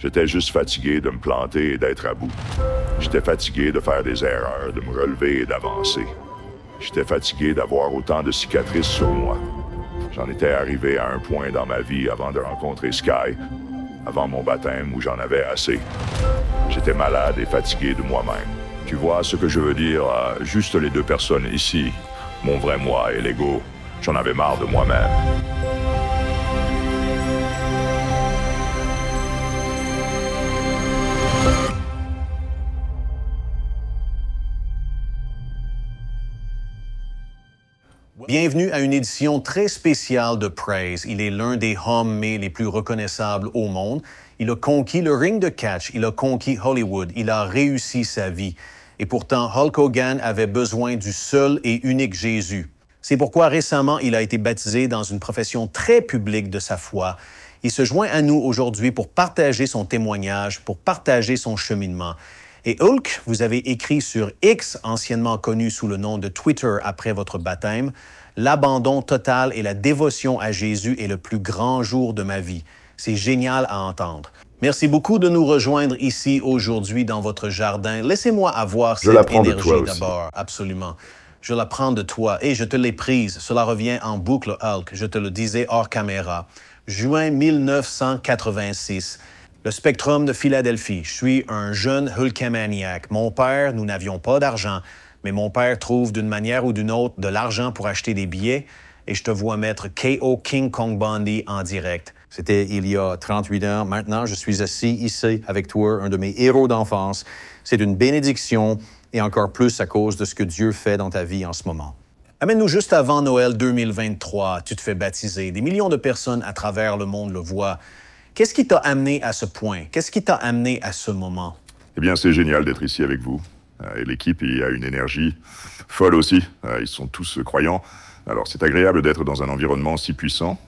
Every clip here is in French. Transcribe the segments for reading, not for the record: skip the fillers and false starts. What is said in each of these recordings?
J'étais juste fatigué de me planter et d'être à bout. J'étais fatigué de faire des erreurs, de me relever et d'avancer. J'étais fatigué d'avoir autant de cicatrices sur moi. J'en étais arrivé à un point dans ma vie avant de rencontrer Sky, avant mon baptême où j'en avais assez. J'étais malade et fatigué de moi-même. Tu vois ce que je veux dire? Juste les deux personnes ici, mon vrai moi et l'ego. J'en avais marre de moi-même. Bienvenue à une édition très spéciale de Praise. Il est l'un des hommes les plus reconnaissables au monde. Il a conquis le ring de catch, il a conquis Hollywood, il a réussi sa vie. Et pourtant, Hulk Hogan avait besoin du seul et unique Jésus. C'est pourquoi récemment, il a été baptisé dans une profession très publique de sa foi. Il se joint à nous aujourd'hui pour partager son témoignage, pour partager son cheminement. Et Hulk, vous avez écrit sur X, anciennement connu sous le nom de Twitter après votre baptême, « L'abandon total et la dévotion à Jésus est le plus grand jour de ma vie. » C'est génial à entendre. Merci beaucoup de nous rejoindre ici aujourd'hui dans votre jardin. Laissez-moi avoir cette énergie d'abord. Absolument. Je la prends de toi et je te l'ai prise. Cela revient en boucle, Hulk. Je te le disais hors caméra. Juin 1986. Le Spectrum de Philadelphie. Je suis un jeune Hulkamaniac. Mon père, nous n'avions pas d'argent, mais mon père trouve d'une manière ou d'une autre de l'argent pour acheter des billets et je te vois mettre KO King Kong Bundy en direct. C'était il y a 38 ans. Maintenant, je suis assis ici avec toi, un de mes héros d'enfance. C'est une bénédiction et encore plus à cause de ce que Dieu fait dans ta vie en ce moment. Amène-nous juste avant Noël 2023. Tu te fais baptiser. Des millions de personnes à travers le monde le voient. Qu'est-ce qui t'a amené à ce point? Qu'est-ce qui t'a amené à ce moment? Eh bien, c'est génial d'être ici avec vous. Et l'équipe, il y a une énergie folle aussi. Ils sont tous croyants. Alors, c'est agréable d'être dans un environnement si puissant.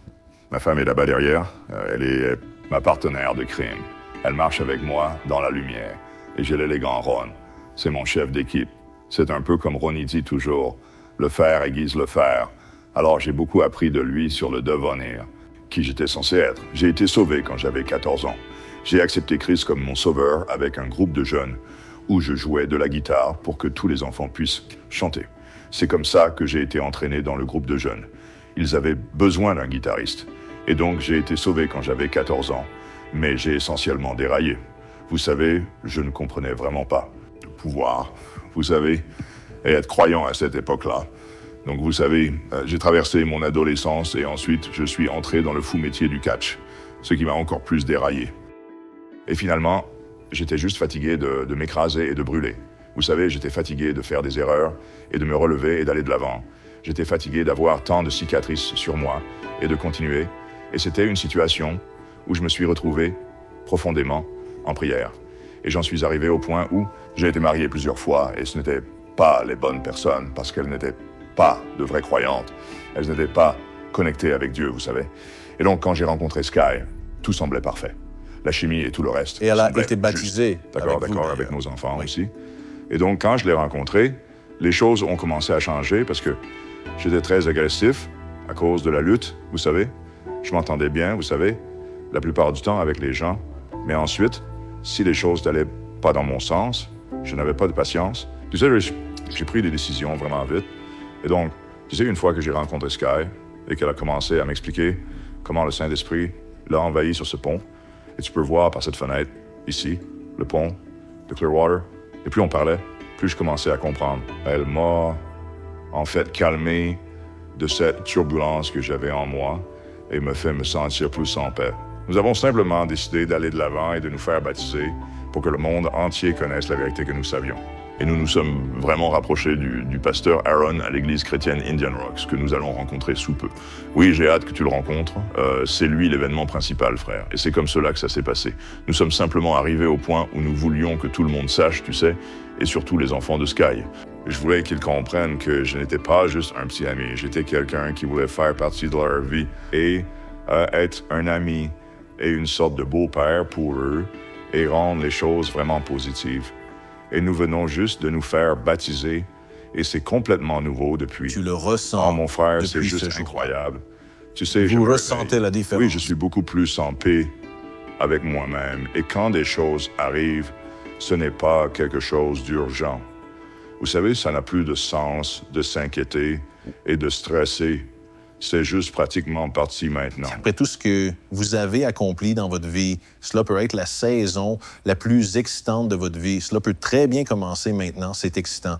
Ma femme est là-bas derrière. Elle est ma partenaire de crime. Elle marche avec moi dans la lumière. Et j'ai l'élégant Ron. C'est mon chef d'équipe. C'est un peu comme Ronnie dit toujours. Le faire aiguise le faire. Alors, j'ai beaucoup appris de lui sur le devenir. Qui j'étais censé être. J'ai été sauvé quand j'avais 14 ans. J'ai accepté Christ comme mon sauveur avec un groupe de jeunes où je jouais de la guitare pour que tous les enfants puissent chanter. C'est comme ça que j'ai été entraîné dans le groupe de jeunes. Ils avaient besoin d'un guitariste. Et donc j'ai été sauvé quand j'avais 14 ans. Mais j'ai essentiellement déraillé. Vous savez, je ne comprenais vraiment pas le pouvoir, vous savez, et être croyant à cette époque-là. Donc vous savez, j'ai traversé mon adolescence et ensuite je suis entré dans le fou métier du catch, ce qui m'a encore plus déraillé. Et finalement, j'étais juste fatigué de m'écraser et de brûler. Vous savez, j'étais fatigué de faire des erreurs et de me relever et d'aller de l'avant. J'étais fatigué d'avoir tant de cicatrices sur moi et de continuer. Et c'était une situation où je me suis retrouvé profondément en prière. Et j'en suis arrivé au point où j'ai été marié plusieurs fois et ce n'étaient pas les bonnes personnes parce qu'elles n'étaient pas de vraies croyantes. Elles n'étaient pas connectées avec Dieu, vous savez. Et donc, quand j'ai rencontré Sky, tout semblait parfait. La chimie et tout le reste. Et elle a été baptisée. D'accord, avec nos enfants aussi. Et donc, quand je l'ai rencontrée, les choses ont commencé à changer parce que j'étais très agressif à cause de la lutte, vous savez. Je m'entendais bien, vous savez, la plupart du temps avec les gens. Mais ensuite, si les choses n'allaient pas dans mon sens, je n'avais pas de patience. Tu sais, j'ai pris des décisions vraiment vite. Et donc, tu sais, une fois que j'ai rencontré Sky et qu'elle a commencé à m'expliquer comment le Saint-Esprit l'a envahi sur ce pont, et tu peux voir par cette fenêtre, ici, le pont de Clearwater, et plus on parlait, plus je commençais à comprendre. Elle m'a, en fait, calmé de cette turbulence que j'avais en moi et me fait me sentir plus en paix. Nous avons simplement décidé d'aller de l'avant et de nous faire baptiser pour que le monde entier connaisse la vérité que nous savions. Et nous nous sommes vraiment rapprochés du pasteur Aaron à l'église chrétienne Indian Rocks, que nous allons rencontrer sous peu. Oui, j'ai hâte que tu le rencontres. C'est lui l'événement principal, frère. Et c'est comme cela que ça s'est passé. Nous sommes simplement arrivés au point où nous voulions que tout le monde sache, tu sais, et surtout les enfants de Sky. Je voulais qu'ils comprennent que je n'étais pas juste un petit ami. J'étais quelqu'un qui voulait faire partie de leur vie et être un ami et une sorte de beau-père pour eux et rendre les choses vraiment positives. Et nous venons juste de nous faire baptiser. Et c'est complètement nouveau depuis. Tu le ressens. Oh, mon frère, c'est juste incroyable. Tu sais, vous ressentez la différence. Oui, je suis beaucoup plus en paix avec moi-même. Et quand des choses arrivent, ce n'est pas quelque chose d'urgent. Vous savez, ça n'a plus de sens de s'inquiéter et de stresser. C'est juste pratiquement parti maintenant. Après tout ce que vous avez accompli dans votre vie, cela peut être la saison la plus excitante de votre vie. Cela peut très bien commencer maintenant, c'est excitant.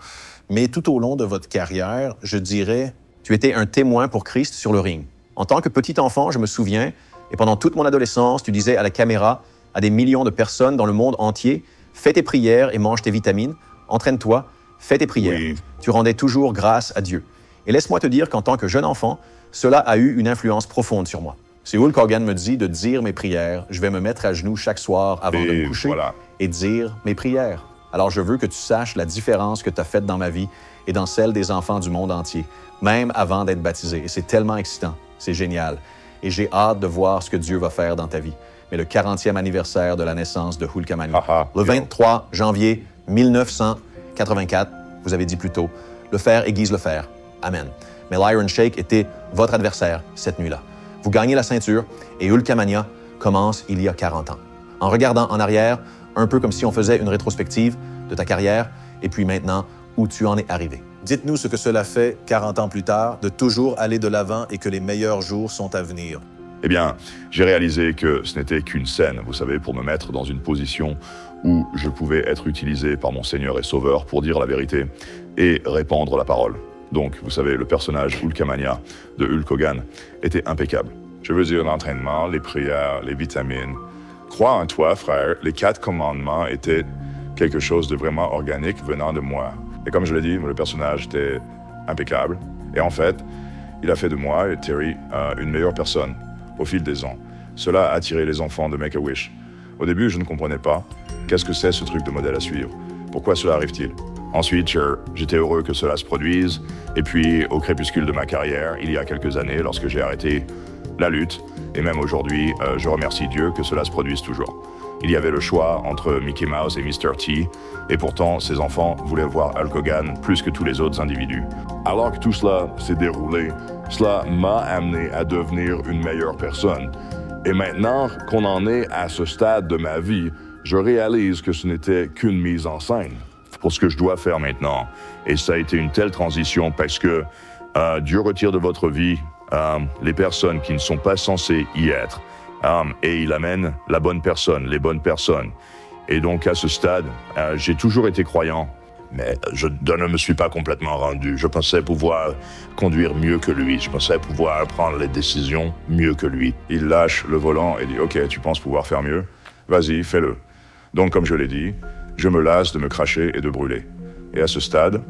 Mais tout au long de votre carrière, je dirais, tu étais un témoin pour Christ sur le ring. En tant que petit enfant, je me souviens, et pendant toute mon adolescence, tu disais à la caméra, à des millions de personnes dans le monde entier, fais tes prières et mange tes vitamines, entraîne-toi, fais tes prières. Oui. Tu rendais toujours grâce à Dieu. Et laisse-moi te dire qu'en tant que jeune enfant, cela a eu une influence profonde sur moi. Si Hulk Hogan me dit de dire mes prières, je vais me mettre à genoux chaque soir avant de me coucher et dire mes prières. Alors je veux que tu saches la différence que tu as faite dans ma vie et dans celle des enfants du monde entier, même avant d'être baptisé. Et c'est tellement excitant, c'est génial. Et j'ai hâte de voir ce que Dieu va faire dans ta vie. Mais le 40e anniversaire de la naissance de Hulkamania, le 23 janvier 1984, vous avez dit plus tôt, le fer aiguise le fer. Amen. Mais l'Iron Sheik était votre adversaire cette nuit-là. Vous gagnez la ceinture et Hulkamania commence il y a 40 ans. En regardant en arrière, un peu comme si on faisait une rétrospective de ta carrière et puis maintenant où tu en es arrivé. Dites-nous ce que cela fait 40 ans plus tard, de toujours aller de l'avant et que les meilleurs jours sont à venir. Eh bien, j'ai réalisé que ce n'était qu'une scène, vous savez, pour me mettre dans une position où je pouvais être utilisé par mon Seigneur et Sauveur pour dire la vérité et répandre la parole. Donc, vous savez, le personnage Hulkamania de Hulk Hogan était impeccable. Je veux dire, l'entraînement, les prières, les vitamines. Crois en toi, frère, les 4 commandements étaient quelque chose de vraiment organique venant de moi. Et comme je l'ai dit, le personnage était impeccable. Et en fait, il a fait de moi, et Terry, une meilleure personne au fil des ans. Cela a attiré les enfants de Make-A-Wish. Au début, je ne comprenais pas. Qu'est-ce que c'est ce truc de modèle à suivre? Pourquoi cela arrive-t-il? Ensuite, j'étais heureux que cela se produise. Et puis, au crépuscule de ma carrière, il y a quelques années, lorsque j'ai arrêté la lutte, et même aujourd'hui, je remercie Dieu que cela se produise toujours. Il y avait le choix entre Mickey Mouse et Mr. T, et pourtant, ces enfants voulaient voir Hulk Hogan plus que tous les autres individus. Alors que tout cela s'est déroulé, cela m'a amené à devenir une meilleure personne. Et maintenant qu'on en est à ce stade de ma vie, je réalise que ce n'était qu'une mise en scène pour ce que je dois faire maintenant. Et ça a été une telle transition parce que Dieu retire de votre vie les personnes qui ne sont pas censées y être. Et il amène la bonne personne, les bonnes personnes. Et donc à ce stade, j'ai toujours été croyant, mais je ne me suis pas complètement rendu. Je pensais pouvoir conduire mieux que lui. Je pensais pouvoir prendre les décisions mieux que lui. Il lâche le volant et dit « Ok, tu penses pouvoir faire mieux? Vas-y, fais-le. » Donc comme je l'ai dit, je me lasse de me cracher et de brûler. Et à ce stade,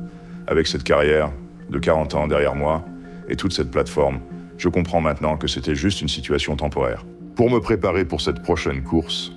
avec cette carrière de 40 ans derrière moi et toute cette plateforme, je comprends maintenant que c'était juste une situation temporaire. Pour me préparer pour cette prochaine course,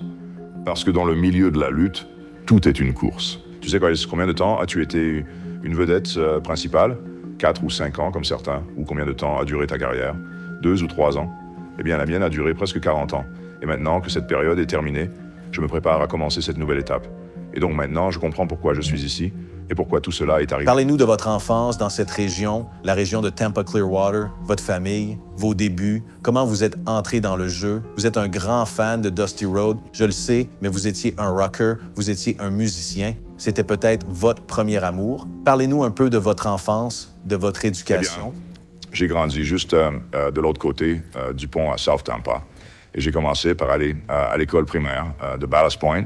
parce que dans le milieu de la lutte, tout est une course. Tu sais combien de temps as-tu été une vedette principale? 4 ou 5 ans comme certains. Ou combien de temps a duré ta carrière? 2 ou 3 ans? Eh bien la mienne a duré presque 40 ans. Et maintenant que cette période est terminée, je me prépare à commencer cette nouvelle étape. Et donc maintenant, je comprends pourquoi je suis ici et pourquoi tout cela est arrivé. Parlez-nous de votre enfance dans cette région, la région de Tampa-Clearwater, votre famille, vos débuts, comment vous êtes entré dans le jeu. Vous êtes un grand fan de Dusty Rhodes, je le sais, mais vous étiez un rocker, vous étiez un musicien. C'était peut-être votre premier amour. Parlez-nous un peu de votre enfance, de votre éducation. Eh bien, j'ai grandi juste de l'autre côté du pont à South Tampa. Et j'ai commencé par aller à l'école primaire de Ballast Point.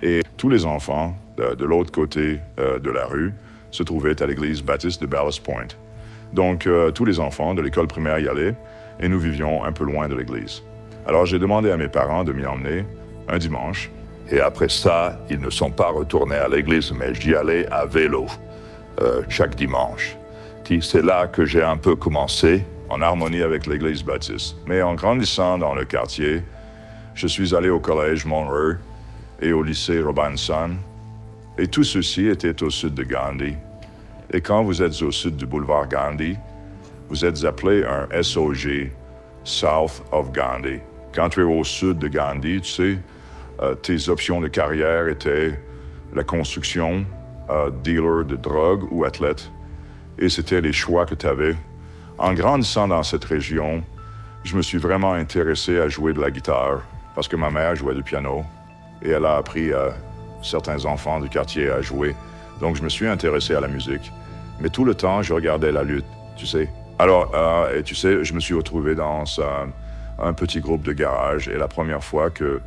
Et tous les enfants de l'autre côté de la rue se trouvaient à l'église baptiste de Ballast Point. Donc, tous les enfants de l'école primaire y allaient et nous vivions un peu loin de l'église. Alors, j'ai demandé à mes parents de m'y emmener un dimanche. Et après ça, ils ne sont pas retournés à l'église, mais j'y allais à vélo chaque dimanche. C'est là que j'ai un peu commencé en harmonie avec l'église baptiste. Mais en grandissant dans le quartier, je suis allé au collège Monroe et au lycée Robinson. Et tout ceci était au sud de Gandhi. Et quand vous êtes au sud du boulevard Gandhi, vous êtes appelé un SOG, South of Gandhi. Quand tu es au sud de Gandhi, tu sais, tes options de carrière étaient la construction, dealer de drogue ou athlète. Et c'était les choix que tu avais. En grandissant dans cette région, je me suis vraiment intéressé à jouer de la guitare. parce que ma mère jouait du piano et elle a appris à certains enfants du quartier à jouer. Donc je me suis intéressé à la musique. Mais tout le temps, je regardais la lutte, tu sais. Alors, et tu sais, je me suis retrouvé dans un petit groupe de garage et la première fois que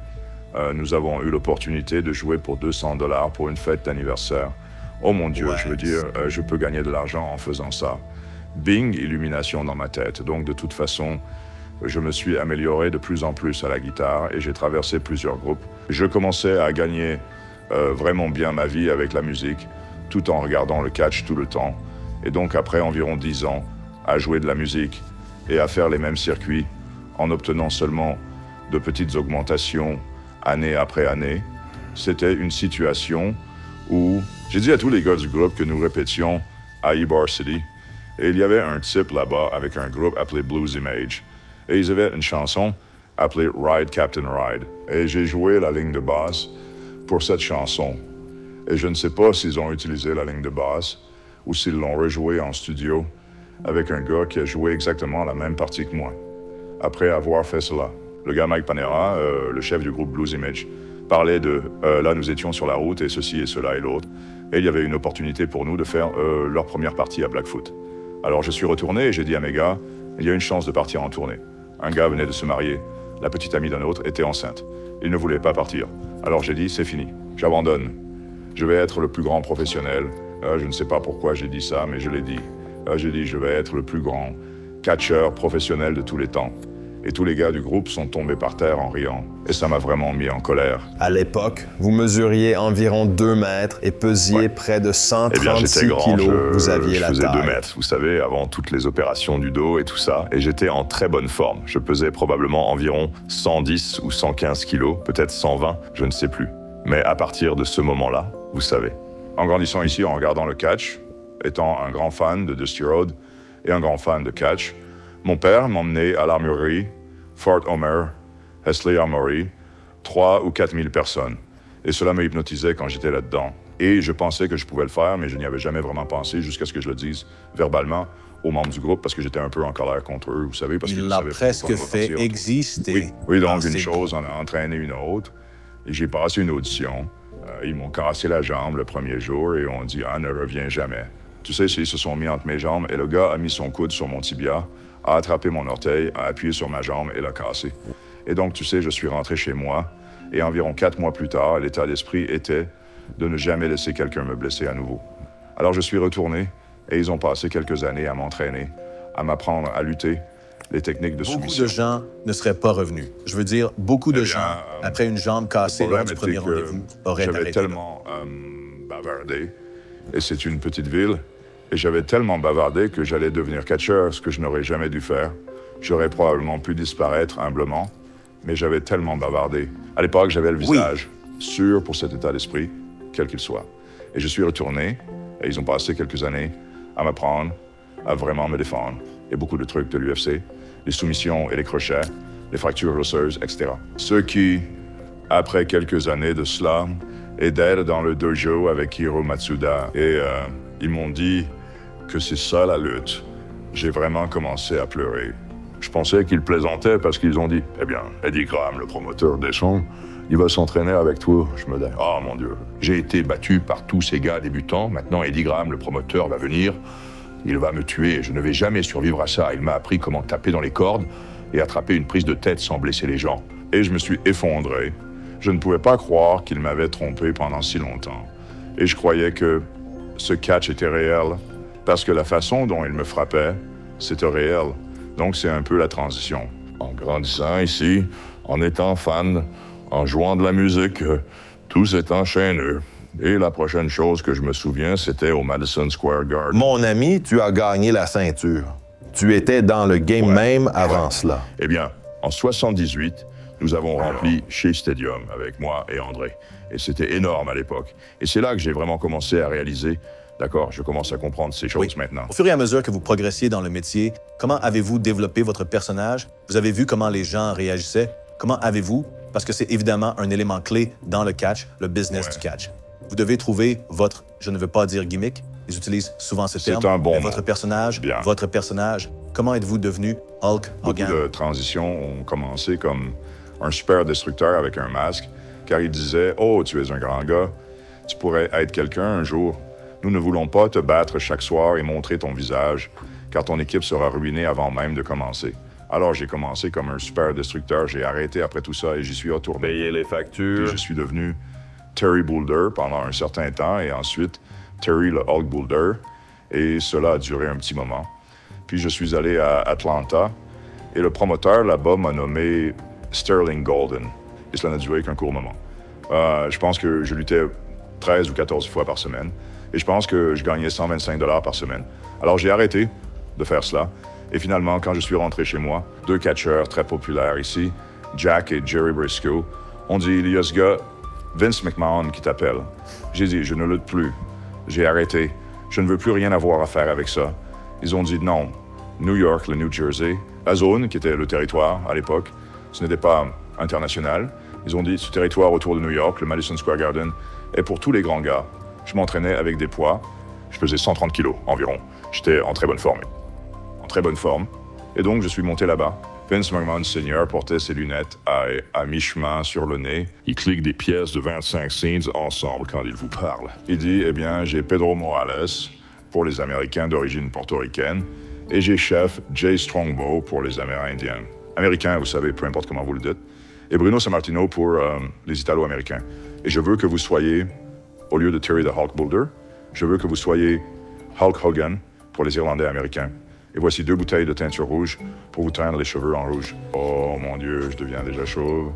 nous avons eu l'opportunité de jouer pour $200 pour une fête d'anniversaire. Oh mon Dieu, je veux dire, je peux gagner de l'argent en faisant ça. Bing, illumination dans ma tête. Donc de toute façon, je me suis amélioré de plus en plus à la guitare et j'ai traversé plusieurs groupes. Je commençais à gagner vraiment bien ma vie avec la musique, tout en regardant le catch tout le temps. Et donc après environ 10 ans, à jouer de la musique et à faire les mêmes circuits, en obtenant seulement de petites augmentations année après année, c'était une situation où j'ai dit à tous les gars du groupe que nous répétions à Ybor City. Et il y avait un type là-bas avec un groupe appelé Blues Image. Et ils avaient une chanson appelée Ride Captain Ride. Et j'ai joué la ligne de basse pour cette chanson. Et je ne sais pas s'ils ont utilisé la ligne de basse ou s'ils l'ont rejouée en studio avec un gars qui a joué exactement la même partie que moi. Après avoir fait cela, le gars Mike Panera, le chef du groupe Blues Image, parlait de là nous étions sur la route et ceci et cela et l'autre. Et il y avait une opportunité pour nous de faire leur première partie à Blackfoot. Alors je suis retourné et j'ai dit à mes gars, il y a une chance de partir en tournée. Un gars venait de se marier, la petite amie d'un autre était enceinte. Il ne voulait pas partir. Alors j'ai dit, c'est fini, j'abandonne. Je vais être le plus grand professionnel. Je ne sais pas pourquoi j'ai dit ça, mais je l'ai dit. J'ai dit, je vais être le plus grand catcheur professionnel de tous les temps. Et tous les gars du groupe sont tombés par terre en riant. Et ça m'a vraiment mis en colère. À l'époque, vous mesuriez environ 2 mètres et pesiez près de 136 kilos. Vous aviez la taille. Je faisais 2 mètres, vous savez, avant toutes les opérations du dos et tout ça. Et j'étais en très bonne forme. Je pesais probablement environ 110 ou 115 kilos, peut-être 120, je ne sais plus. Mais à partir de ce moment-là, vous savez. En grandissant ici, en regardant le catch, étant un grand fan de Dusty Road et un grand fan de catch, mon père m'emmenait à l'armurerie Fort Homer, Hesley Armory, 3 ou 4 000 personnes. Et cela me hypnotisait quand j'étais là-dedans. Et je pensais que je pouvais le faire, mais je n'y avais jamais vraiment pensé jusqu'à ce que je le dise verbalement aux membres du groupe, parce que j'étais un peu en colère contre eux, vous savez. Parce Il l'a presque fait exister. Oui, donc une chose en a entraîné une autre. Et j'ai passé une audition. Ils m'ont cassé la jambe le premier jour et on dit « Ah, ne reviens jamais ». Tu sais, ils se sont mis entre mes jambes et le gars a mis son coude sur mon tibia, a attrapé mon orteil, a appuyé sur ma jambe et l'a cassé. Et donc, tu sais, je suis rentré chez moi et environ 4 mois plus tard, l'état d'esprit était de ne jamais laisser quelqu'un me blesser à nouveau. Alors, je suis retourné et ils ont passé quelques années à m'entraîner, à m'apprendre à lutter, les techniques de soumission. Beaucoup de gens ne seraient pas revenus. Je veux dire, beaucoup de gens, après une jambe cassée lors du premier rendez-vous, auraient arrêté. J'avais tellement bavardé, et c'est une petite ville, et j'avais tellement bavardé que j'allais devenir catcheur, ce que je n'aurais jamais dû faire. J'aurais probablement pu disparaître humblement, mais j'avais tellement bavardé. À l'époque, j'avais le visage sûr pour cet état d'esprit, quel qu'il soit. Et je suis retourné, et ils ont passé quelques années à m'apprendre, à vraiment me défendre. Et beaucoup de trucs de l'UFC, les soumissions et les crochets, les fractures osseuses, etc. Ce qui, après quelques années de cela, et d'être dans le dojo avec Hiro Matsuda, et ils m'ont dit que c'est ça la lutte. J'ai vraiment commencé à pleurer. Je pensais qu'ils plaisantaient parce qu'ils ont dit « Eh bien, Eddie Graham, le promoteur descend, il va s'entraîner avec toi. » Je me dis « Oh mon Dieu, j'ai été battu par tous ces gars débutants. Maintenant, Eddie Graham, le promoteur, va venir. Il va me tuer. Je ne vais jamais survivre à ça. Il m'a appris comment taper dans les cordes et attraper une prise de tête sans blesser les gens. » Et je me suis effondré. Je ne pouvais pas croire qu'il m'avait trompé pendant si longtemps. Et je croyais que ce catch était réel parce que la façon dont il me frappait, c'était réel. Donc, c'est un peu la transition. En grandissant ici, en étant fan, en jouant de la musique, tout s'est enchaîné. Et la prochaine chose que je me souviens, c'était au Madison Square Garden. Mon ami, tu as gagné la ceinture. Tu étais dans le game même avant cela. Eh bien, en 78, nous avons rempli Shea Stadium avec moi et André. Et c'était énorme à l'époque. Et c'est là que j'ai vraiment commencé à réaliser, d'accord, je commence à comprendre ces choses maintenant. Au fur et à mesure que vous progressiez dans le métier, comment avez-vous développé votre personnage? Vous avez vu comment les gens réagissaient? Comment avez-vous, parce que c'est évidemment un élément clé dans le catch, le business du catch. Vous devez trouver votre, je ne veux pas dire gimmick, ils utilisent souvent ce terme, un bon mais votre personnage, Comment êtes-vous devenu Hulk Hogan? Beaucoup de transitions ont commencé comme un super destructeur avec un masque, car il disait « Oh, tu es un grand gars, tu pourrais être quelqu'un un jour. Nous ne voulons pas te battre chaque soir et montrer ton visage, car ton équipe sera ruinée avant même de commencer. » Alors j'ai commencé comme un super destructeur, j'ai arrêté après tout ça et j'y suis retourné. Payer les factures. Puis je suis devenu Terry Boulder pendant un certain temps et ensuite Terry le Hulk Boulder, et cela a duré un petit moment. Puis je suis allé à Atlanta et le promoteur là-bas m'a nommé Sterling Golden. Et cela n'a duré qu'un court moment. Je pense que je luttais 13 ou 14 fois par semaine et je pense que je gagnais 125 $ par semaine. Alors j'ai arrêté de faire cela. Et finalement, quand je suis rentré chez moi, 2 catcheurs très populaires ici, Jack et Jerry Briscoe, ont dit « Il y a ce gars, Vince McMahon, qui t'appelle. » J'ai dit « Je ne lutte plus. J'ai arrêté. Je ne veux plus rien avoir à faire avec ça. » Ils ont dit « Non. New York, le New Jersey, la zone, qui était le territoire à l'époque, ce n'était pas international. Ils ont dit « Ce territoire autour de New York, le Madison Square Garden, est pour tous les grands gars. » Je m'entraînais avec des poids. Je pesais 130 kilos environ. J'étais en très bonne forme. Et donc, je suis monté là-bas. Vince McMahon Sr. portait ses lunettes à mi-chemin sur le nez. Il clique des pièces de 25 cents ensemble quand il vous parle. Il dit, eh bien, j'ai Pedro Morales pour les Américains d'origine portoricaine et j'ai Chef Jay Strongbow pour les Amérindiens. Américains, vous savez, peu importe comment vous le dites. Et Bruno Sammartino pour les Italo-Américains. Et je veux que vous soyez, au lieu de Terry the Hulk Boulder, je veux que vous soyez Hulk Hogan pour les Irlandais américains. Et voici 2 bouteilles de teinture rouge pour vous teindre les cheveux en rouge. Oh mon Dieu, je deviens déjà chauve.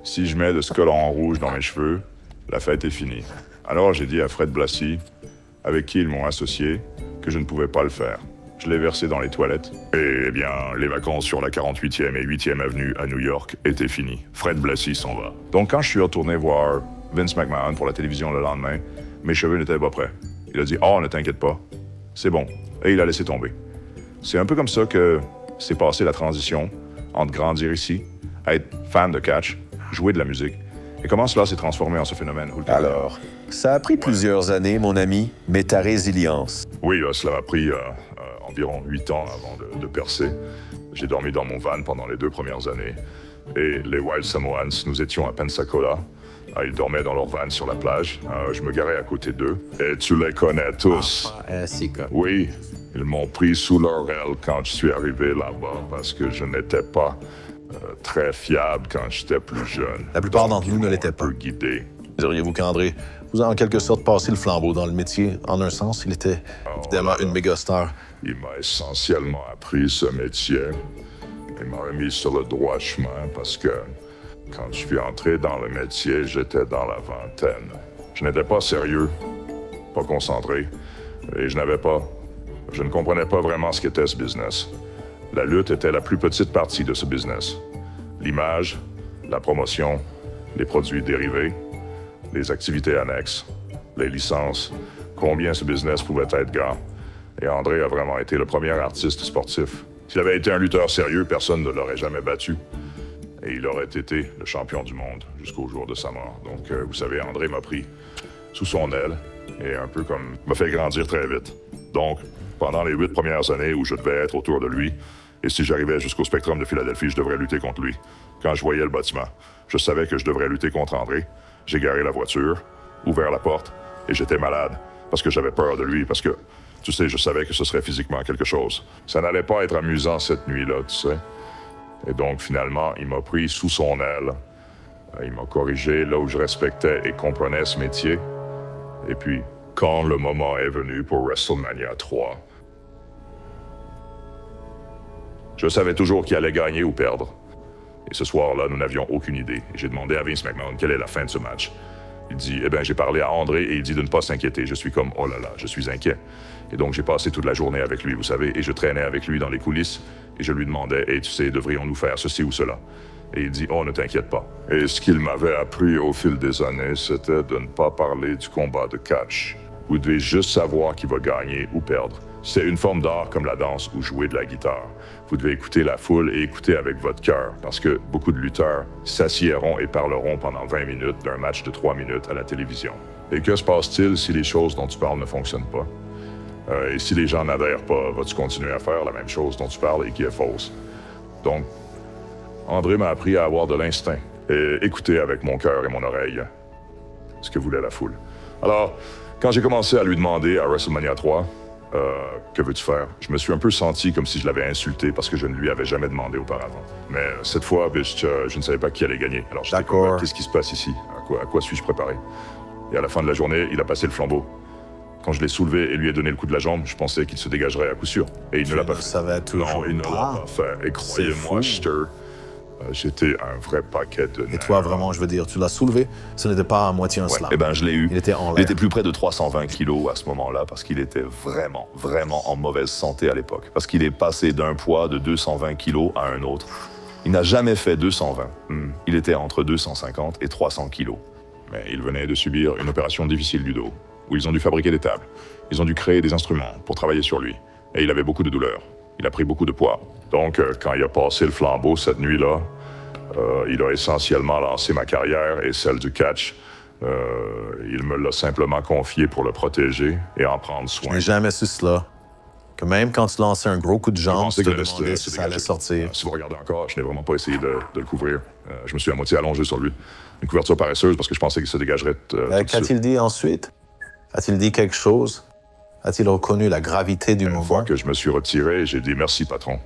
Si je mets de ce collant en rouge dans mes cheveux, la fête est finie. Alors j'ai dit à Fred Blassie, avec qui ils m'ont associé, que je ne pouvais pas le faire. Je l'ai versé dans les toilettes. Et eh bien, les vacances sur la 48e et 8e avenue à New York étaient finies. Fred Blassie s'en va. Donc quand je suis retourné voir Vince McMahon pour la télévision le lendemain, mes cheveux n'étaient pas prêts. Il a dit « Oh, ne t'inquiète pas, c'est bon. » Et il a laissé tomber. C'est un peu comme ça que s'est passée la transition entre grandir ici, être fan de catch, jouer de la musique, et comment cela s'est transformé en ce phénomène. Alors, ça a pris plusieurs années, mon ami, mais ta résilience. Oui, cela m'a pris environ 8 ans avant de percer. J'ai dormi dans mon van pendant les 2 premières années, et les Wild Samoans, nous étions à Pensacola. Ils dormaient dans leur van sur la plage. Je me garais à côté d'eux. Et tu les connais tous. Oui. Ils m'ont pris sous leur aile quand je suis arrivé là-bas parce que je n'étais pas très fiable quand j'étais plus jeune. La plupart d'entre nous ne l'étaient pas. Guidé. Diriez-vous qu'André vous a en quelque sorte passé le flambeau dans le métier? En un sens, il était évidemment une méga star. Il m'a essentiellement appris ce métier. Il m'a remis sur le droit chemin parce que quand je suis entré dans le métier, j'étais dans la vingtaine. Je n'étais pas sérieux, pas concentré, et je ne comprenais pas vraiment ce qu'était ce business. La lutte était la plus petite partie de ce business. L'image, la promotion, les produits dérivés, les activités annexes, les licences, combien ce business pouvait être grand. Et André a vraiment été le premier artiste sportif. S'il avait été un lutteur sérieux, personne ne l'aurait jamais battu. Et il aurait été le champion du monde jusqu'au jour de sa mort. Donc, vous savez, André m'a pris sous son aile et un peu comme m'a fait grandir très vite. Donc, pendant les 8 premières années où je devais être autour de lui, et si j'arrivais jusqu'au Spectrum de Philadelphie, je devrais lutter contre lui. Quand je voyais le bâtiment, je savais que je devrais lutter contre André. J'ai garé la voiture, ouvert la porte, et j'étais malade parce que j'avais peur de lui, parce que, tu sais, je savais que ce serait physiquement quelque chose. Ça n'allait pas être amusant cette nuit-là, tu sais. Et donc, finalement, il m'a pris sous son aile. Il m'a corrigé là où je respectais et comprenais ce métier. Et puis, quand le moment est venu pour WrestleMania 3, je savais toujours qui allait gagner ou perdre. Et ce soir-là, nous n'avions aucune idée. J'ai demandé à Vince McMahon quelle est la fin de ce match. Il dit, eh bien, j'ai parlé à André et il dit de ne pas s'inquiéter. Je suis comme, oh là là, je suis inquiet. Et donc, j'ai passé toute la journée avec lui, vous savez, et je traînais avec lui dans les coulisses et je lui demandais, hey, tu sais, devrions-nous faire ceci ou cela? Et il dit, oh, ne t'inquiète pas. Et ce qu'il m'avait appris au fil des années, c'était de ne pas parler du combat de catch. Vous devez juste savoir qui va gagner ou perdre. C'est une forme d'art comme la danse ou jouer de la guitare. Vous devez écouter la foule et écouter avec votre cœur, parce que beaucoup de lutteurs s'assiéront et parleront pendant 20 minutes d'un match de 3 minutes à la télévision. Et que se passe-t-il si les choses dont tu parles ne fonctionnent pas? Et si les gens n'adhèrent pas, vas-tu continuer à faire la même chose dont tu parles et qui est fausse? Donc, André m'a appris à avoir de l'instinct et écouter avec mon cœur et mon oreille ce que voulait la foule. Alors, quand j'ai commencé à lui demander à WrestleMania 3, que veux-tu faire? Je me suis un peu senti comme si je l'avais insulté parce que je ne lui avais jamais demandé auparavant. Mais cette fois, je ne savais pas qui allait gagner. Alors j'étais comme, qu'est-ce qui se passe ici? À quoi suis-je préparé? Et à la fin de la journée, il a passé le flambeau. Quand je l'ai soulevé et lui ai donné le coup de la jambe, je pensais qu'il se dégagerait à coup sûr. Et il ne l'a pas fait. Non, il ne l'a pas fait. Et croyez-moi, j'étais un vrai paquet de nerfs. Et toi, vraiment, je veux dire, tu l'as soulevé, ce n'était pas à moitié un slam. Eh ben, je l'ai eu. Il était en l'air. Il était plus près de 320 kilos à ce moment-là parce qu'il était vraiment, vraiment en mauvaise santé à l'époque. Parce qu'il est passé d'un poids de 220 kilos à un autre. Il n'a jamais fait 220. Il était entre 250 et 300 kilos. Mais il venait de subir une opération difficile du dos, où ils ont dû fabriquer des tables. Ils ont dû créer des instruments pour travailler sur lui. Et il avait beaucoup de douleurs. Il a pris beaucoup de poids. Donc, quand il a passé le flambeau cette nuit-là, il a essentiellement lancé ma carrière et celle du catch. Il me l'a simplement confié pour le protéger et en prendre soin. Je n'ai jamais su cela. Que même quand tu lançais un gros coup de jambe, tu te demandais si ça allait sortir. Si vous regardez encore, je n'ai vraiment pas essayé de le couvrir. Je me suis à moitié allongé sur lui. Une couverture paresseuse parce que je pensais qu'il se dégagerait Qu'a-t-il dit ensuite? A-t-il dit quelque chose? A-t-il reconnu la gravité du moment? Une fois que je me suis retiré, j'ai dit « Merci, patron ».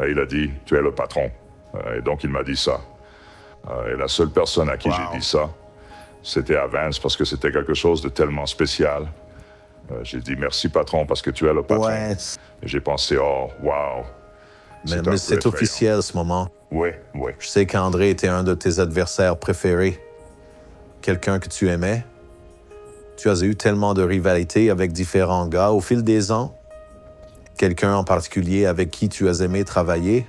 Il a dit « Tu es le patron ». Et donc, il m'a dit ça. Et la seule personne à qui j'ai dit ça, c'était à Vince parce que c'était quelque chose de tellement spécial. J'ai dit « Merci, patron, parce que tu es le patron ». Ouais. Et j'ai pensé « Oh, wow ». Mais c'est officiel, ce moment. Oui. Je sais qu'André était un de tes adversaires préférés. Quelqu'un que tu aimais. Tu as eu tellement de rivalité avec différents gars au fil des ans. Quelqu'un en particulier avec qui tu as aimé travailler.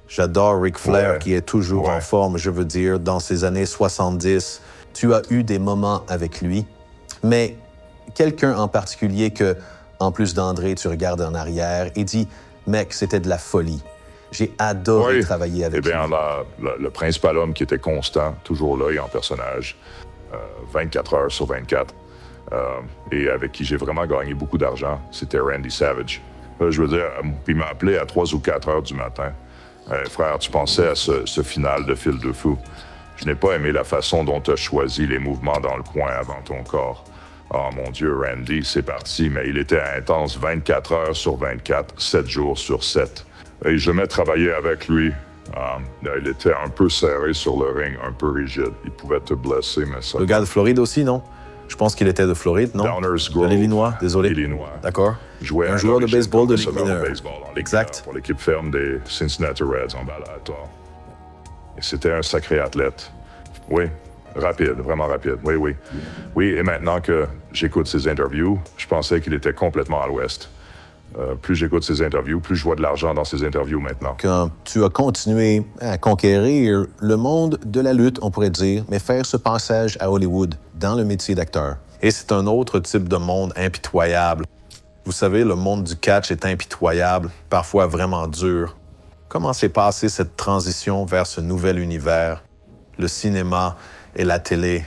J'adore Ric Flair, qui est toujours en forme, je veux dire, dans ces années 70. Tu as eu des moments avec lui. Mais quelqu'un en particulier que, en plus d'André, tu regardes en arrière et dis « Mec, c'était de la folie. J'ai adoré travailler avec lui. » Eh bien, le principal homme qui était constant, toujours là et en personnage, 24 heures sur 24, et avec qui j'ai vraiment gagné beaucoup d'argent, c'était Randy Savage. Je veux dire, il m'a appelé à 3 ou 4 heures du matin. Frère, tu pensais à ce final de fil de fou. Je n'ai pas aimé la façon dont tu as choisi les mouvements dans le coin avant ton corps. Oh mon Dieu, Randy, c'est parti, mais il était intense 24 heures sur 24, 7 jours sur 7. Et j'aimais travailler avec lui. Il était un peu serré sur le ring, un peu rigide. Il pouvait te blesser, mais ça... Le gars de Floride aussi, non? Je pense qu'il était de Floride, non? Downers Grove. De l'Illinois, désolé. Illinois. D'accord. Jouait un joueur de baseball de Ligue mineure. Exact. Pour l'équipe ferme des Cincinnati Reds en Bellator. Et c'était un sacré athlète. Oui, rapide, vraiment rapide. Oui. Oui, et maintenant que j'écoute ses interviews, je pensais qu'il était complètement à l'ouest. Plus j'écoute ses interviews, plus je vois de l'argent dans ses interviews maintenant. Quand tu as continué à conquérir le monde de la lutte, on pourrait dire, mais faire ce passage à Hollywood dans le métier d'acteur. Et c'est un autre type de monde impitoyable. Vous savez, le monde du catch est impitoyable, parfois vraiment dur. Comment s'est passée cette transition vers ce nouvel univers, le cinéma et la télé,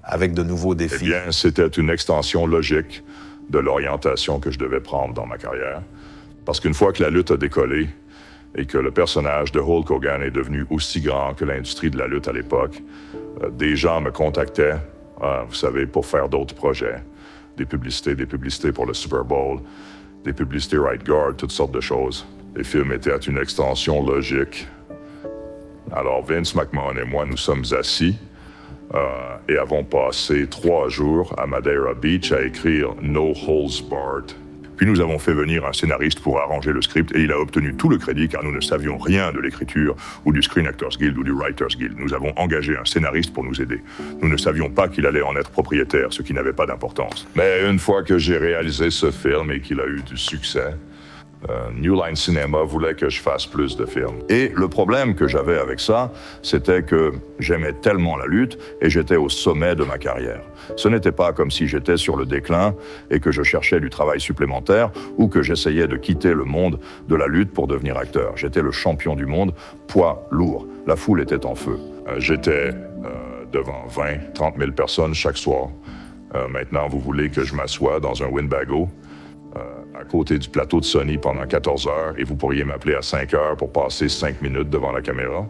avec de nouveaux défis? Eh bien, c'était une extension logique de l'orientation que je devais prendre dans ma carrière. Parce qu'une fois que la lutte a décollé et que le personnage de Hulk Hogan est devenu aussi grand que l'industrie de la lutte à l'époque, des gens me contactaient, vous savez, pour faire d'autres projets. Des publicités pour le Super Bowl, des publicités Right Guard, toutes sortes de choses. Les films étaient une extension logique. Alors Vince McMahon et moi, nous sommes assis et avons passé 3 jours à Madeira Beach à écrire No Holds Barred. Puis nous avons fait venir un scénariste pour arranger le script et il a obtenu tout le crédit car nous ne savions rien de l'écriture ou du Screen Actors Guild ou du Writers Guild. Nous avons engagé un scénariste pour nous aider. Nous ne savions pas qu'il allait en être propriétaire, ce qui n'avait pas d'importance. Mais une fois que j'ai réalisé ce film et qu'il a eu du succès, New Line Cinema voulait que je fasse plus de films. Et le problème que j'avais avec ça, c'était que j'aimais tellement la lutte et j'étais au sommet de ma carrière. Ce n'était pas comme si j'étais sur le déclin et que je cherchais du travail supplémentaire ou que j'essayais de quitter le monde de la lutte pour devenir acteur. J'étais le champion du monde, poids lourd. La foule était en feu. J'étais devant 20, 30 000 personnes chaque soir. Maintenant, vous voulez que je m'assoie dans un Winnebago à côté du plateau de Sony pendant 14 heures et vous pourriez m'appeler à 5 heures pour passer 5 minutes devant la caméra.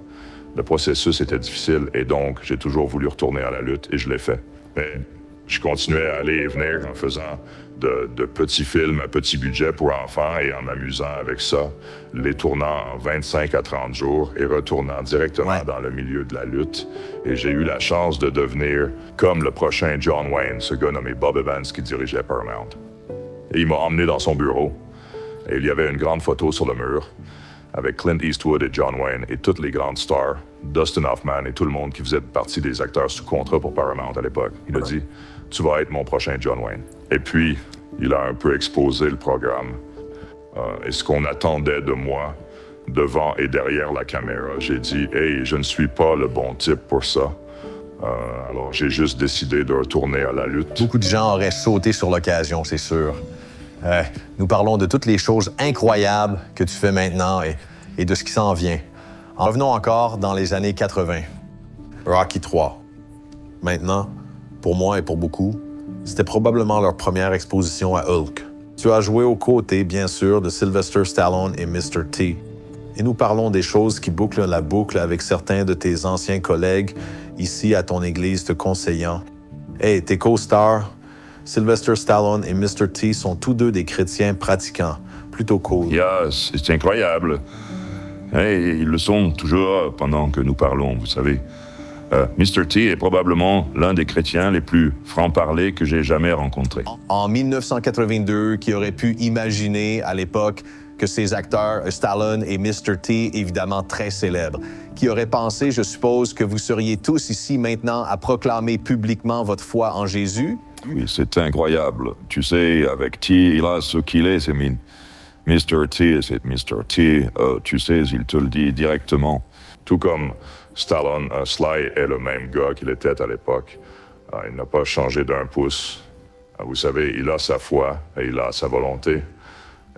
Le processus était difficile et donc j'ai toujours voulu retourner à la lutte et je l'ai fait. Mais je continuais à aller et venir en faisant de petits films à petit budget pour enfants et en m'amusant avec ça, les tournant en 25 à 30 jours et retournant directement dans le milieu de la lutte. Et j'ai eu la chance de devenir comme le prochain John Wayne, ce gars nommé Bob Evans qui dirigeait Paramount. Et il m'a emmené dans son bureau et il y avait une grande photo sur le mur avec Clint Eastwood et John Wayne et toutes les grandes stars, Dustin Hoffman et tout le monde qui faisait partie des acteurs sous contrat pour Paramount à l'époque. Il a dit « Tu vas être mon prochain John Wayne ». Et puis, il a un peu exposé le programme. Et ce qu'on attendait de moi, devant et derrière la caméra, j'ai dit « Hey, je ne suis pas le bon type pour ça ». Alors, j'ai juste décidé de retourner à la lutte. Beaucoup de gens auraient sauté sur l'occasion, c'est sûr. Nous parlons de toutes les choses incroyables que tu fais maintenant et de ce qui s'en vient. En revenons encore dans les années 80. Rocky III. Maintenant, pour moi et pour beaucoup, c'était probablement leur première exposition à Hulk. Tu as joué aux côtés, bien sûr, de Sylvester Stallone et Mr. T. Et nous parlons des choses qui bouclent la boucle avec certains de tes anciens collègues ici à ton église te conseillant. Hey, tes co-stars, Sylvester Stallone et Mr. T sont tous deux des chrétiens pratiquants. Plutôt cool. C'est incroyable. Hey, ils le sont toujours pendant que nous parlons, vous savez. Mr. T est probablement l'un des chrétiens les plus francs-parlers que j'ai jamais rencontrés. En 1982, qui aurait pu imaginer à l'époque que ces acteurs, Stallone et Mr. T, évidemment très célèbres, qui aurait pensé, je suppose, que vous seriez tous ici maintenant à proclamer publiquement votre foi en Jésus? Oui, c'est incroyable. Tu sais, avec T, il a ce qu'il est, c'est Mr. T, c'est Mr. T. Tu sais, il te le dit directement. Tout comme Stallone, Sly est le même gars qu'il était à l'époque. Il n'a pas changé d'un pouce. Vous savez, il a sa foi et il a sa volonté.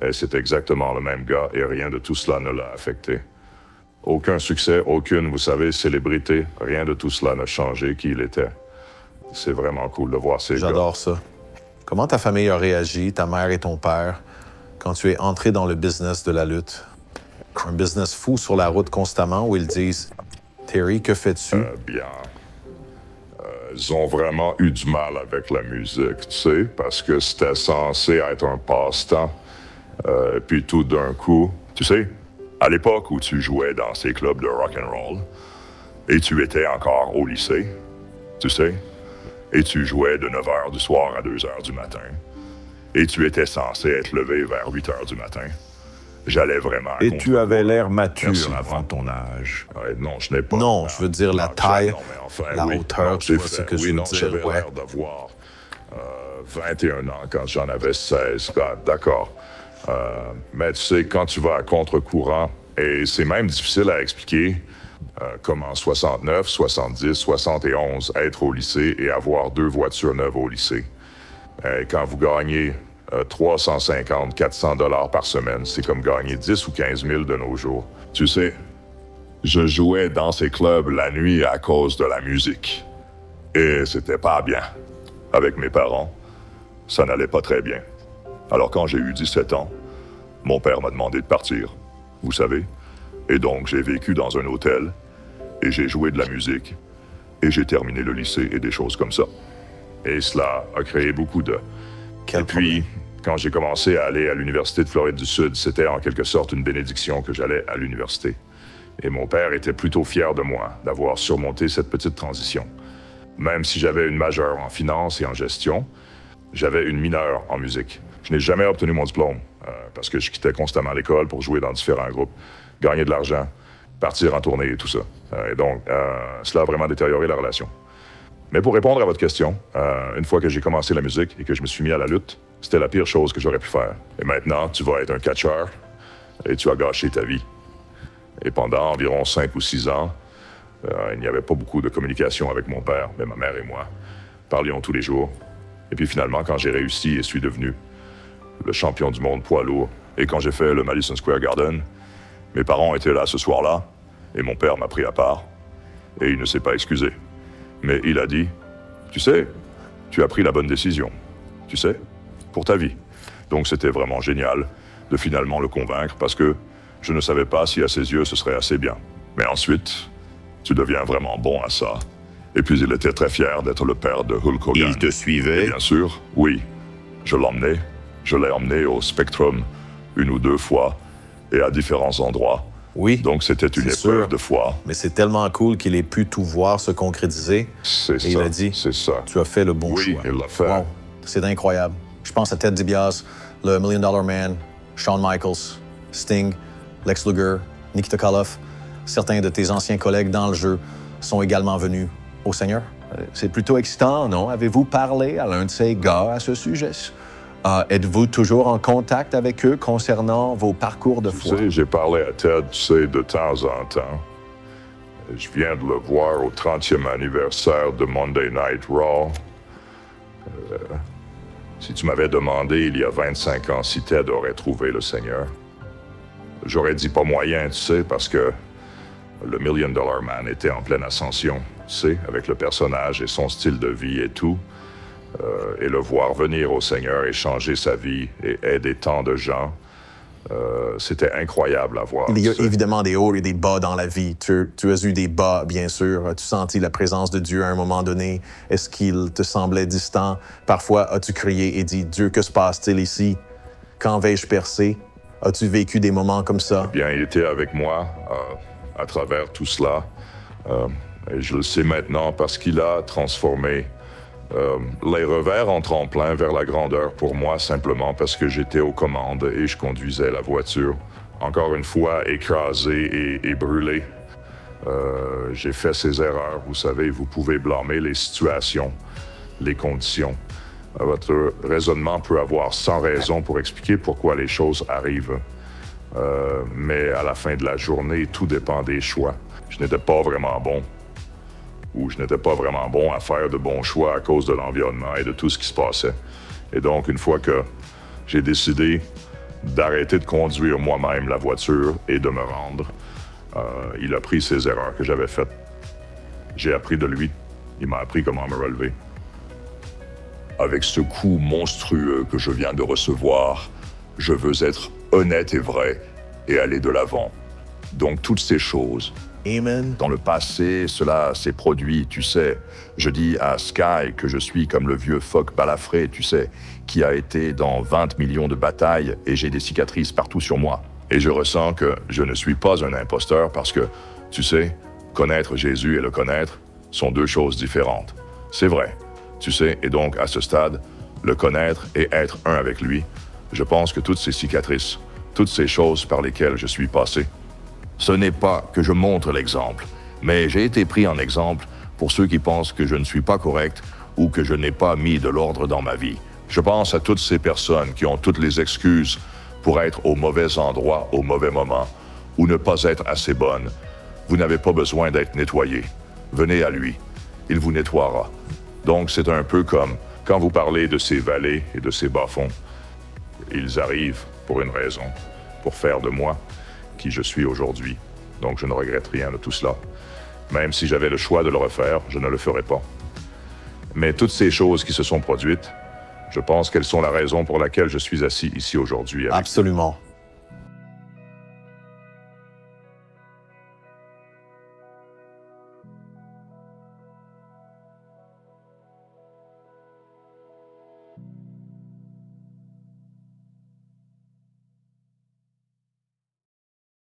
Et c'est exactement le même gars et rien de tout cela ne l'a affecté. Aucun succès, aucune, vous savez, célébrité, rien de tout cela n'a changé qui il était. C'est vraiment cool de voir ces gars. J'adore ça. Comment ta famille a réagi, ta mère et ton père, quand tu es entré dans le business de la lutte? Un business fou sur la route constamment où ils disent « Terry, que fais-tu? » Ils ont vraiment eu du mal avec la musique, tu sais, parce que c'était censé être un passe-temps. Puis tout d'un coup, tu sais, à l'époque où tu jouais dans ces clubs de rock'n'roll, et tu étais encore au lycée, tu sais, et tu jouais de 9 h du soir à 2 h du matin, et tu étais censé être levé vers 8 h du matin, j'allais vraiment... Et tu avais l'air mature avant ton âge. Non, je n'ai pas... Non, je veux dire la taille, la hauteur, tu vois ce que je veux dire. J'avais l'air d'avoir 21 ans quand j'en avais 16, d'accord. Mais tu sais, quand tu vas à contre-courant, et c'est même difficile à expliquer, comme en 69, 70, 71, être au lycée et avoir 2 voitures neuves au lycée. Quand vous gagnez 350, 400 $ par semaine, c'est comme gagner 10 ou 15 000 de nos jours. Tu sais, je jouais dans ces clubs la nuit à cause de la musique. Et c'était pas bien. Avec mes parents, ça n'allait pas très bien. Alors quand j'ai eu 17 ans, mon père m'a demandé de partir, vous savez. Et donc j'ai vécu dans un hôtel, et j'ai joué de la musique, et j'ai terminé le lycée et des choses comme ça. Et cela a créé beaucoup de... Et puis, quand j'ai commencé à aller à l'Université de Floride du Sud, c'était en quelque sorte une bénédiction que j'allais à l'université. Et mon père était plutôt fier de moi d'avoir surmonté cette petite transition. Même si j'avais une majeure en finance et en gestion, j'avais une mineure en musique. Je n'ai jamais obtenu mon diplôme parce que je quittais constamment l'école pour jouer dans différents groupes, gagner de l'argent, partir en tournée et tout ça. Et donc, cela a vraiment détérioré la relation. Mais pour répondre à votre question, une fois que j'ai commencé la musique et que je me suis mis à la lutte, c'était la pire chose que j'aurais pu faire. Et maintenant, tu vas être un catcheur et tu as gâché ta vie. Et pendant environ 5 ou 6 ans, il n'y avait pas beaucoup de communication avec mon père, mais ma mère et moi parlions tous les jours. Et puis finalement, quand j'ai réussi et suis devenu le champion du monde poids lourd, et quand j'ai fait le Madison Square Garden, mes parents étaient là ce soir-là, et mon père m'a pris à part, et il ne s'est pas excusé. Mais il a dit, tu sais, tu as pris la bonne décision, tu sais, pour ta vie. Donc c'était vraiment génial de finalement le convaincre parce que je ne savais pas si à ses yeux ce serait assez bien. Mais ensuite, tu deviens vraiment bon à ça. Et puis il était très fier d'être le père de Hulk Hogan. Il te suivait? Et bien sûr, oui. Je l'ai emmené au Spectrum 1 ou 2 fois et à différents endroits. Oui. Donc c'était une épreuve de foi. Mais c'est tellement cool qu'il ait pu tout voir se concrétiser. C'est ça. Et il a dit, c'est ça. Tu as fait le bon choix. Oui, il l'a fait. Wow. C'est incroyable. Je pense à Ted DiBiase, le $1 Million Man, Shawn Michaels, Sting, Lex Luger, Nikita Koloff. Certains de tes anciens collègues dans le jeu sont également venus au Seigneur. C'est plutôt excitant, non? Avez-vous parlé à l'un de ces gars à ce sujet? Êtes-vous toujours en contact avec eux concernant vos parcours de foi? Tu sais, j'ai parlé à Ted, tu sais, de temps en temps. Je viens de le voir au 30e anniversaire de Monday Night Raw. Si tu m'avais demandé il y a 25 ans si Ted aurait trouvé le Seigneur, j'aurais dit pas moyen, tu sais, parce que le $1 Million Man était en pleine ascension, tu sais, avec le personnage et son style de vie et tout. Et le voir venir au Seigneur et changer sa vie et aider tant de gens, c'était incroyable à voir. Il y a évidemment des hauts et des bas dans la vie. Tu as eu des bas, bien sûr. As-tu senti la présence de Dieu à un moment donné? Est-ce qu'il te semblait distant? Parfois, as-tu crié et dit, Dieu, que se passe-t-il ici? Quand vais-je percer? As-tu vécu des moments comme ça? Eh bien, il était avec moi à travers tout cela. Et je le sais maintenant parce qu'il a transformé les revers en tremplin vers la grandeur pour moi, simplement parce que j'étais aux commandes et je conduisais la voiture. Encore une fois, écrasé et brûlé. J'ai fait ces erreurs. Vous savez, vous pouvez blâmer les situations, les conditions. Votre raisonnement peut avoir 100 raisons pour expliquer pourquoi les choses arrivent. Mais à la fin de la journée, tout dépend des choix. Je n'étais pas vraiment bon. Ou je n'étais pas vraiment bon à faire de bons choix à cause de l'environnement et de tout ce qui se passait. Et donc, une fois que j'ai décidé d'arrêter de conduire moi-même la voiture et de me rendre, il a pris ces erreurs que j'avais faites. J'ai appris de lui. Il m'a appris comment me relever. Avec ce coup monstrueux que je viens de recevoir, je veux être honnête et vrai et aller de l'avant. Donc, toutes ces choses... Amen. Dans le passé, cela s'est produit, tu sais. Je dis à Sky que je suis comme le vieux phoque balafré, tu sais, qui a été dans 20 millions de batailles et j'ai des cicatrices partout sur moi. Et je ressens que je ne suis pas un imposteur parce que, tu sais, connaître Jésus et le connaître sont deux choses différentes. C'est vrai, tu sais, et donc à ce stade, le connaître et être un avec lui, je pense que toutes ces cicatrices, toutes ces choses par lesquelles je suis passé, ce n'est pas que je montre l'exemple, mais j'ai été pris en exemple pour ceux qui pensent que je ne suis pas correct ou que je n'ai pas mis de l'ordre dans ma vie. Je pense à toutes ces personnes qui ont toutes les excuses pour être au mauvais endroit au mauvais moment ou ne pas être assez bonnes. Vous n'avez pas besoin d'être nettoyé. Venez à lui. Il vous nettoiera. Donc c'est un peu comme quand vous parlez de ces vallées et de ces bas-fonds. Ils arrivent pour une raison, pour faire de moi qui je suis aujourd'hui. Donc je ne regrette rien de tout cela. Même si j'avais le choix de le refaire, je ne le ferais pas. Mais toutes ces choses qui se sont produites, je pense qu'elles sont la raison pour laquelle je suis assis ici aujourd'hui. Absolument.